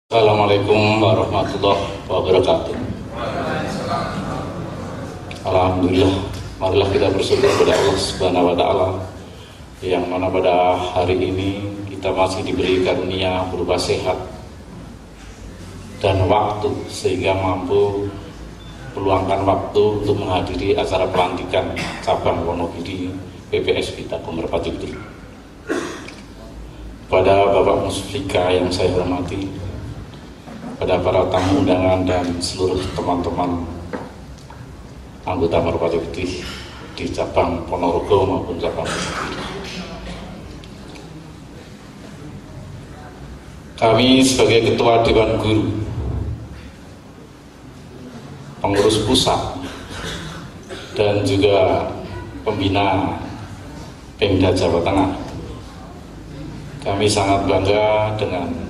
Assalamualaikum warahmatullahi wabarakatuh. Alhamdulillah, marilah kita bersyukur kepada Allah Subhanahu wa Ta'ala, yang mana pada hari ini kita masih diberi karunia berupa sehat dan waktu, sehingga mampu meluangkan waktu untuk menghadiri acara pelantikan cabang Wonogiri PPS Bitakum Merpati Putih. Pada Bapak Musfika yang saya hormati, pada para tamu undangan dan seluruh teman-teman anggota Merpati Putih di cabang Ponorogo maupun cabang Wonogiri. Kami sebagai Ketua Dewan Guru, pengurus pusat, dan juga pembina Pemda Jawa Tengah, kami sangat bangga dengan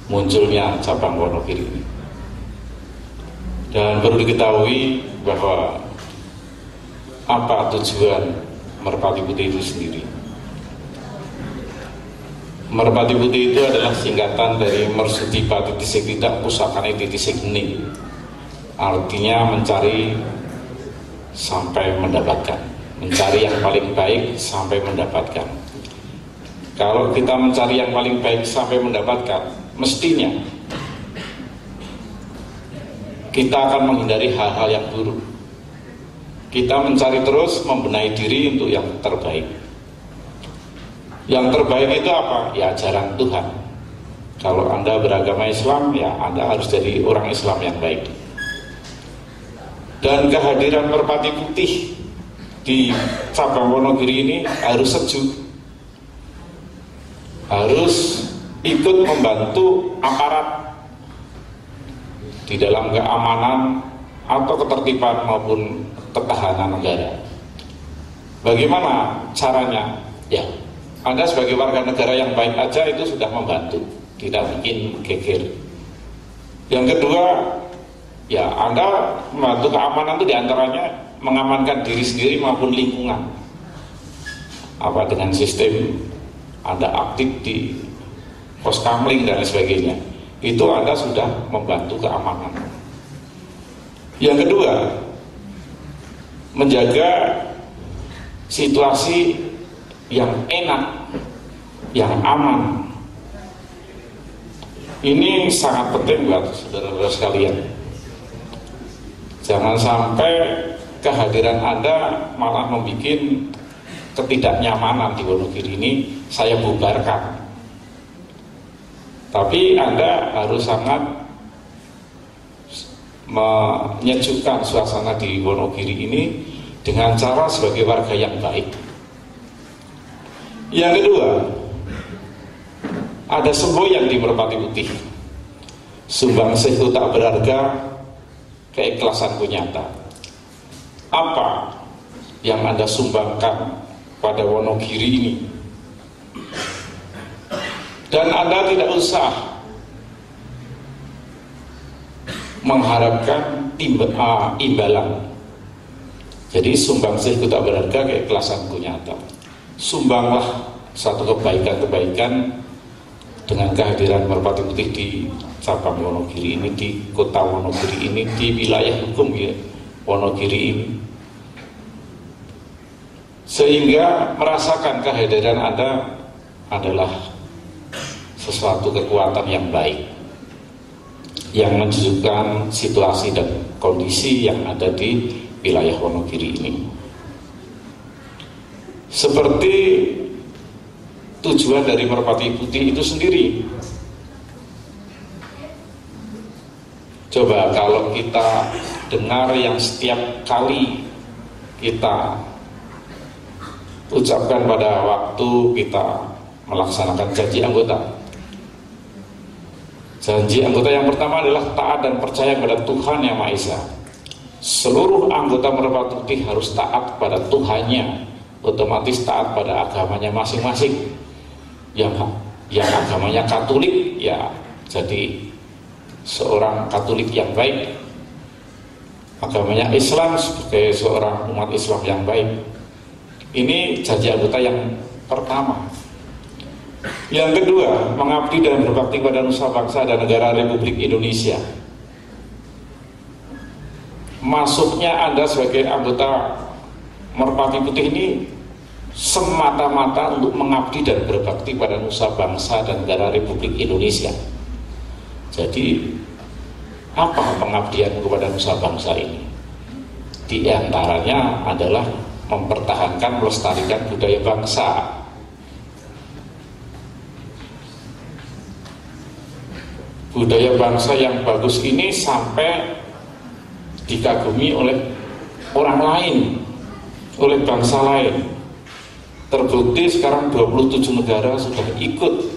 munculnya cabang Wonogiri ini. Dan perlu diketahui bahwa apa tujuan Merpati Putih itu sendiri. Merpati Putih itu adalah singkatan dari Mersutipa titik tidak pusakane titik ning. Artinya mencari sampai mendapatkan, mencari yang paling baik sampai mendapatkan. Kalau kita mencari yang paling baik sampai mendapatkan, mestinya kita akan menghindari hal-hal yang buruk. Kita mencari terus membenahi diri untuk yang terbaik. Yang terbaik itu apa? Ya, ajaran Tuhan. Kalau Anda beragama Islam, ya Anda harus jadi orang Islam yang baik. Dan kehadiran Merpati Putih di cabang Wonogiri ini harus sejuk, harus ikut membantu aparat di dalam keamanan atau ketertiban maupun ketahanan negara. Bagaimana caranya? Ya, Anda sebagai warga negara yang baik aja itu sudah membantu, tidak bikin geger. Yang kedua, ya Anda membantu keamanan itu diantaranya mengamankan diri sendiri maupun lingkungan. Apa dengan sistem Anda aktif di pos kamling dan lain sebagainya, itu Anda sudah membantu keamanan. Yang kedua, menjaga situasi yang enak, yang aman. Ini sangat penting buat saudara-saudara sekalian. Jangan sampai kehadiran Anda malah membuat ketidaknyamanan di Wonogiri ini saya bubarkan. Tapi Anda harus sangat menyejukkan suasana di Wonogiri ini dengan cara sebagai warga yang baik. Yang kedua, ada semboyan di Merpati Putih. Sumbangsih itu tak berharga, keikhlasanku nyata. Apa yang Anda sumbangkan pada Wonogiri ini? Dan Anda tidak usah mengharapkan imbalan. Jadi sumbangsih itu tak berharga, keikhlasanku nyata. Sumbanglah satu kebaikan-kebaikan dengan kehadiran Merpati Putih di cabang Wonogiri ini, di kota Wonogiri ini, di wilayah hukum ya Wonogiri ini, sehingga merasakan kehadiran Anda adalah sesuatu kekuatan yang baik, yang menunjukkan situasi dan kondisi yang ada di wilayah Wonogiri ini. Seperti tujuan dari Merpati Putih itu sendiri. Coba kalau kita dengar yang setiap kali kita ucapkan pada waktu kita melaksanakan janji anggota. Janji anggota yang pertama adalah taat dan percaya kepada Tuhan Yang Maha Esa. Seluruh anggota Merpati Putih harus taat pada Tuhannya, otomatis taat pada agamanya masing-masing. Yang agamanya Katolik, ya jadi seorang Katolik yang baik. Agamanya Islam sebagai seorang umat Islam yang baik. Ini janji anggota yang pertama. Yang kedua, mengabdi dan berbakti pada nusa bangsa dan negara Republik Indonesia. Masuknya Anda sebagai anggota Merpati Putih ini semata-mata untuk mengabdi dan berbakti pada nusa bangsa dan negara Republik Indonesia. Jadi apa pengabdian kepada nusa bangsa ini? Di antaranya adalah mempertahankan, melestarikan budaya bangsa. Budaya bangsa yang bagus ini sampai dikagumi oleh orang lain, oleh bangsa lain. Terbukti sekarang 27 negara sudah ikut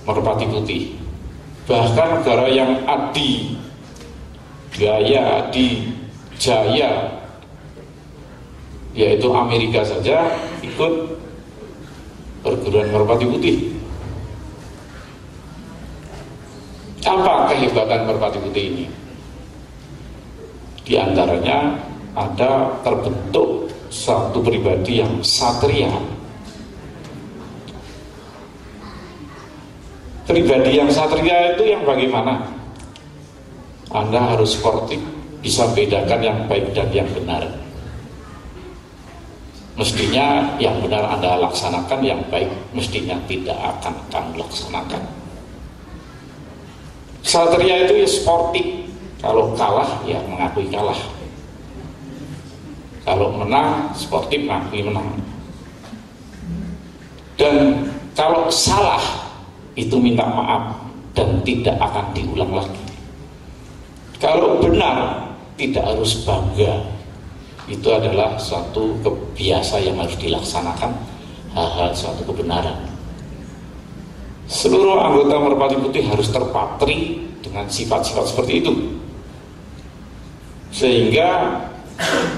Merpati Putih. Bahkan negara yang adi gaya, adi jaya, yaitu Amerika saja ikut perguruan Merpati Putih. Apa kehebatan Merpati Putih ini? Di antaranya ada terbentuk satu pribadi yang satria. Pribadi yang satria itu yang bagaimana? Anda harus sportif, bisa bedakan yang baik dan yang benar. Mestinya yang benar Anda laksanakan, yang baik mestinya tidak akan kamu laksanakan. Satria itu ya sportif. Kalau kalah ya mengakui kalah. Kalau menang, sportif mengakui menang. Dan kalau salah, itu minta maaf dan tidak akan diulang lagi. Kalau benar, tidak harus bangga. Itu adalah suatu kebiasaan yang harus dilaksanakan, hal-hal suatu kebenaran. Seluruh anggota Merpati Putih harus terpatri dengan sifat-sifat seperti itu. Sehingga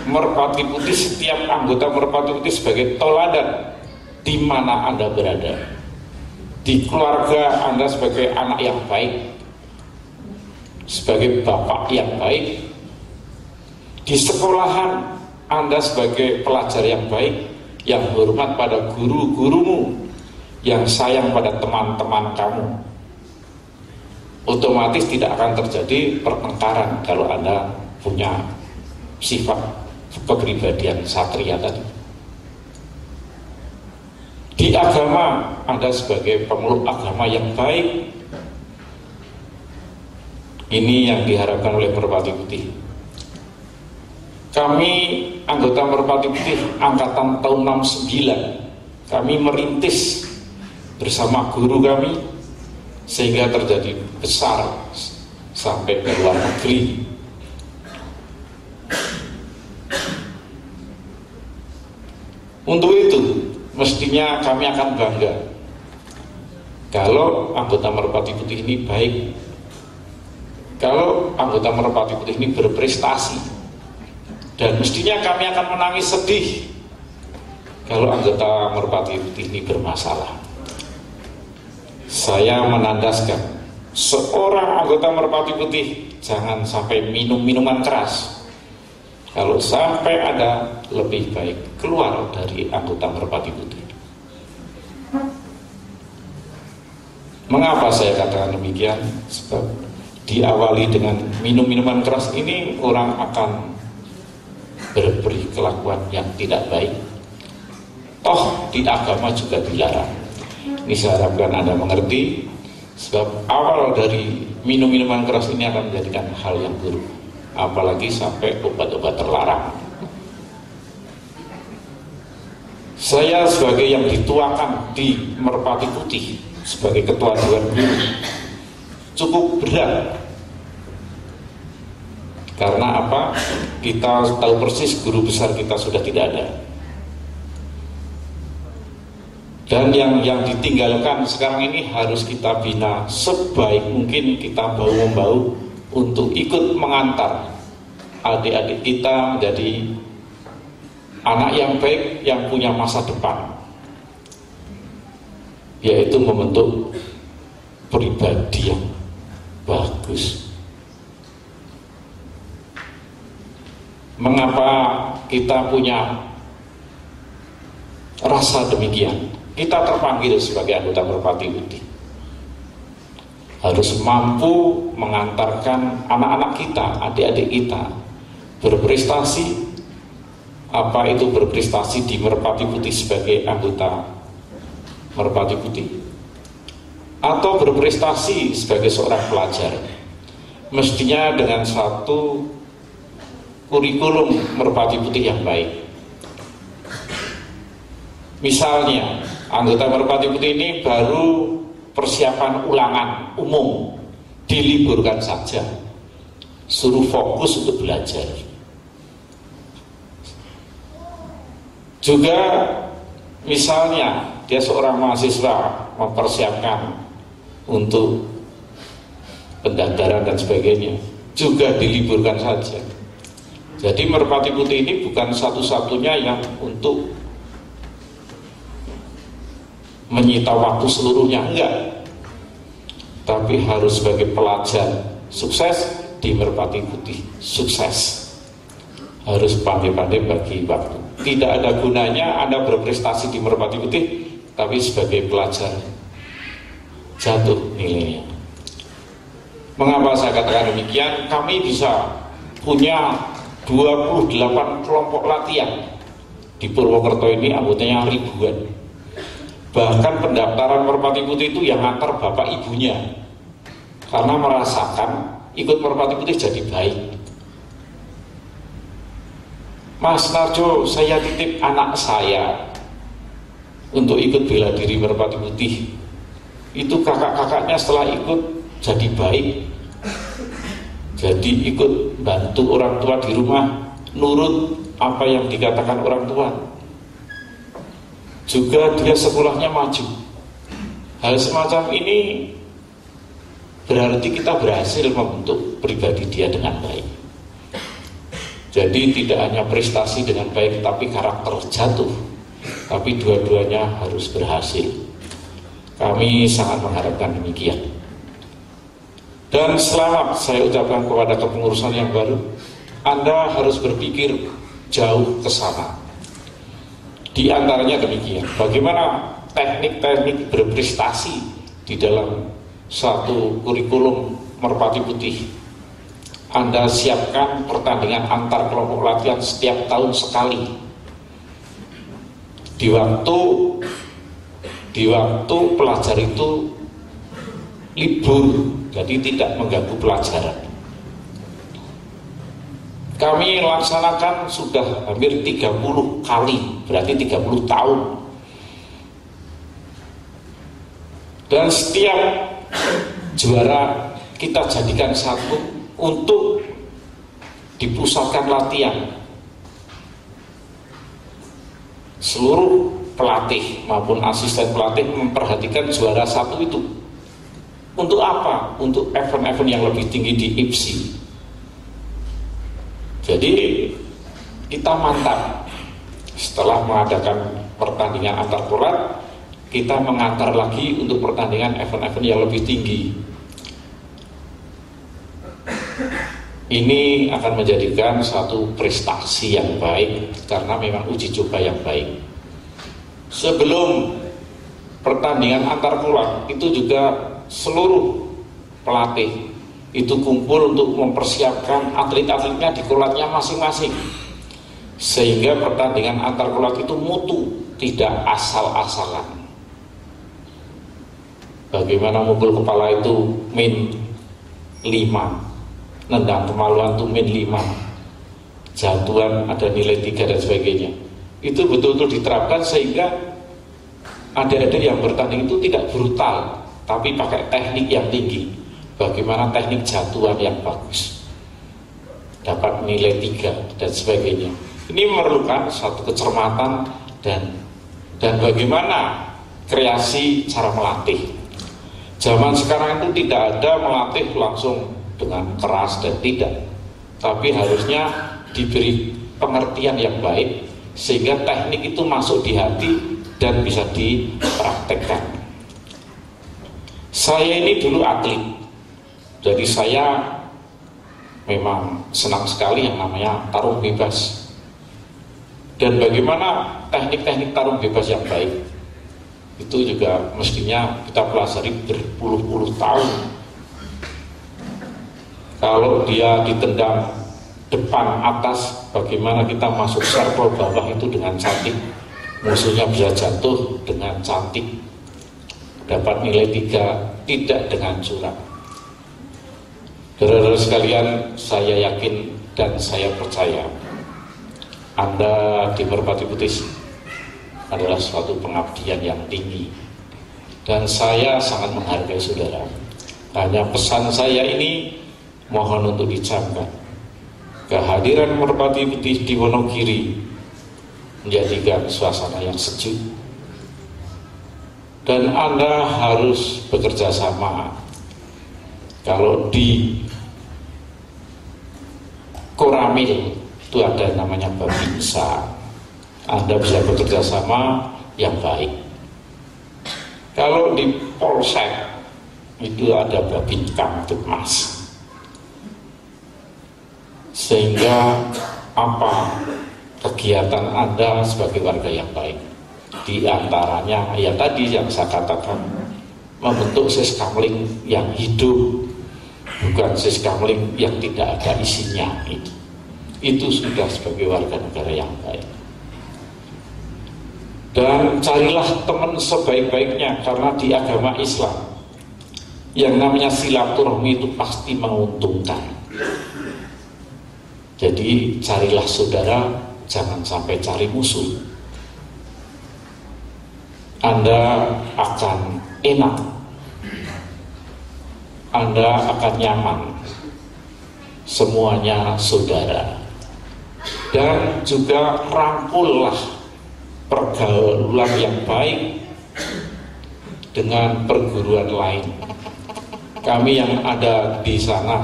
Merpati Putih, setiap anggota Merpati Putih sebagai teladan di mana Anda berada. Di keluarga Anda sebagai anak yang baik, sebagai bapak yang baik. Di sekolahan Anda sebagai pelajar yang baik, yang hormat pada guru-gurumu, yang sayang pada teman-teman kamu. Otomatis tidak akan terjadi pertengkaran kalau Anda punya sifat kepribadian satria tadi. Di agama, Anda sebagai pemeluk agama yang baik. Ini yang diharapkan oleh Merpati Putih. Kami anggota Merpati Putih angkatan tahun 69, kami merintis bersama guru kami sehingga terjadi besar sampai ke luar negeri. Untuk itu mestinya kami akan bangga kalau anggota Merpati Putih ini baik, kalau anggota Merpati Putih ini berprestasi. Dan mestinya kami akan menangis sedih kalau anggota Merpati Putih ini bermasalah. Saya menandaskan seorang anggota Merpati Putih jangan sampai minum minuman keras. Kalau sampai ada, lebih baik keluar dari anggota Merpati Putih. Mengapa saya katakan demikian? Sebab diawali dengan minum minuman keras ini, orang akan berberi kelakuan yang tidak baik. Toh di agama juga dilarang. Ini saya harapkan Anda mengerti, sebab awal dari minum minuman keras ini akan menjadikan hal yang buruk, apalagi sampai obat-obat terlarang. Saya sebagai yang dituakan di Merpati Putih sebagai ketua Dewan Guru cukup berat. Karena apa? Kita tahu persis guru besar kita sudah tidak ada. Dan yang ditinggalkan sekarang ini harus kita bina sebaik mungkin, kita bahu-membahu untuk ikut mengantar adik-adik kita menjadi anak yang baik, yang punya masa depan, yaitu membentuk pribadi yang bagus. Mengapa kita punya rasa demikian? kita terpanggil sebagai anggota Merpati Putih harus mampu mengantarkan anak-anak kita, adik-adik kita berprestasi. Apa itu berprestasi di Merpati Putih sebagai anggota Merpati Putih, atau berprestasi sebagai seorang pelajar, mestinya dengan satu kurikulum Merpati Putih yang baik. Misalnya anggota Merpati Putih ini baru persiapan ulangan umum, diliburkan saja, suruh fokus untuk belajar. Juga misalnya dia seorang mahasiswa mempersiapkan untuk pendaftaran dan sebagainya, juga diliburkan saja. Jadi Merpati Putih ini bukan satu-satunya yang untuk menyita waktu seluruhnya, enggak, tapi harus sebagai pelajar sukses di Merpati Putih, sukses, harus pandai-pandai bagi waktu. Tidak ada gunanya Anda berprestasi di Merpati Putih tapi sebagai pelajar jatuh nilainya. Mengapa saya katakan demikian? Kami bisa punya 28 kelompok latihan di Purwokerto ini, anggotanya ribuan. Bahkan pendaftaran Merpati Putih itu yang antar bapak ibunya, karena merasakan ikut Merpati Putih jadi baik. Mas Narjo, saya titip anak saya untuk ikut bela diri Merpati Putih. Itu kakak-kakaknya setelah ikut jadi baik, jadi ikut bantu orang tua di rumah, nurut apa yang dikatakan orang tua. Juga dia sekolahnya maju. Hal semacam ini berarti kita berhasil membentuk pribadi dia dengan baik. Jadi tidak hanya prestasi dengan baik tapi karakter jatuh, tapi dua-duanya harus berhasil. Kami sangat mengharapkan demikian. Dan selamat saya ucapkan kepada kepengurusan yang baru. Anda harus berpikir jauh ke sana. Di antaranya demikian, bagaimana teknik-teknik berprestasi di dalam satu kurikulum Merpati Putih. Anda siapkan pertandingan antar kelompok latihan setiap tahun sekali. Di waktu pelajar itu libur, jadi tidak mengganggu pelajaran. Kami laksanakan sudah hampir 30 kali, berarti 30 tahun. Dan setiap juara kita jadikan satu untuk dipusatkan latihan. Seluruh pelatih maupun asisten pelatih memperhatikan juara satu itu. Untuk apa? Untuk event-event yang lebih tinggi di IPSI. Jadi kita mantap. Setelah mengadakan pertandingan antar kolat, kita mengantar lagi untuk pertandingan event-event yang lebih tinggi. Ini akan menjadikan satu prestasi yang baik karena memang uji coba yang baik. Sebelum pertandingan antar kolat itu juga seluruh pelatih itu kumpul untuk mempersiapkan atlet-atletnya di kolatnya masing-masing, sehingga pertandingan antar kolat itu mutu, tidak asal-asalan. Bagaimana mukul kepala itu min 5, nendang kemaluan itu min 5, jatuhan ada nilai 3 dan sebagainya. Itu betul-betul diterapkan sehingga adik-adik yang bertanding itu tidak brutal, tapi pakai teknik yang tinggi. Bagaimana teknik jatuhan yang bagus, dapat nilai 3 dan sebagainya. Ini memerlukan satu kecermatan dan bagaimana kreasi cara melatih. Zaman sekarang itu tidak ada melatih langsung dengan keras dan tidak, tapi harusnya diberi pengertian yang baik sehingga teknik itu masuk di hati dan bisa dipraktekkan. Saya ini dulu atlet, jadi saya memang senang sekali yang namanya tarung bebas. Dan bagaimana teknik-teknik tarung bebas yang baik. itu juga mestinya kita pelajari berpuluh-puluh tahun. Kalau dia ditendang depan atas, bagaimana kita masuk circle bawah itu dengan cantik, musuhnya bisa jatuh dengan cantik, dapat nilai 3, tidak dengan curang. Saudara sekalian, saya yakin dan saya percaya Anda di Merpati Putih adalah suatu pengabdian yang tinggi, dan saya sangat menghargai saudara. Hanya pesan saya ini mohon untuk dicamkan. Kehadiran Merpati Putih di Wonogiri menjadikan suasana yang sejuk, dan Anda harus bekerja sama. Kalau di Koramil itu ada namanya Babinsa, Anda bisa bekerja sama yang baik. Kalau di Polsek itu ada Babinkan Mas. Sehingga apa kegiatan Anda sebagai warga yang baik, di antaranya ya tadi yang saya katakan, membentuk siskamling yang hidup, bukan siskamling yang tidak ada isinya. Itu sudah sebagai warga negara yang baik. Dan carilah teman sebaik-baiknya, karena di agama Islam yang namanya silaturahmi itu pasti menguntungkan. Jadi carilah saudara, jangan sampai cari musuh. Anda akan enak, Anda akan nyaman, semuanya saudara. Dan juga rangkullah pergaulan yang baik dengan perguruan lain. Kami yang ada di sana,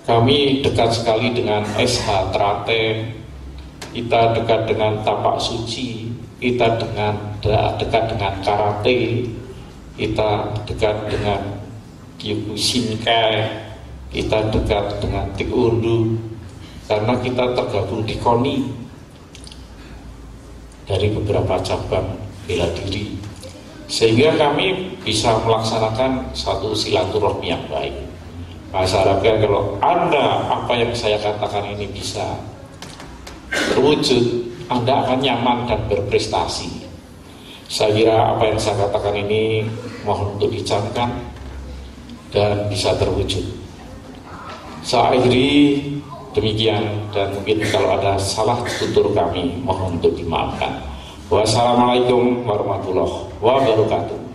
kami dekat sekali dengan SH Trate, kita dekat dengan Tapak Suci, kita dekat dengan Karate, kita dekat dengan Kyokushinkai, kita dekat dengan Taekwondo, karena kita tergabung di KONI dari beberapa cabang bela diri, sehingga kami bisa melaksanakan satu silaturahmi yang baik. Saya harapkan kalau Anda apa yang saya katakan ini bisa terwujud, Anda akan nyaman dan berprestasi. Saya kira apa yang saya katakan ini mohon untuk dicamkan dan bisa terwujud. Saya akhiri demikian, dan mungkin kalau ada salah tutur kami mohon untuk dimaafkan. Wassalamualaikum warahmatullahi wabarakatuh.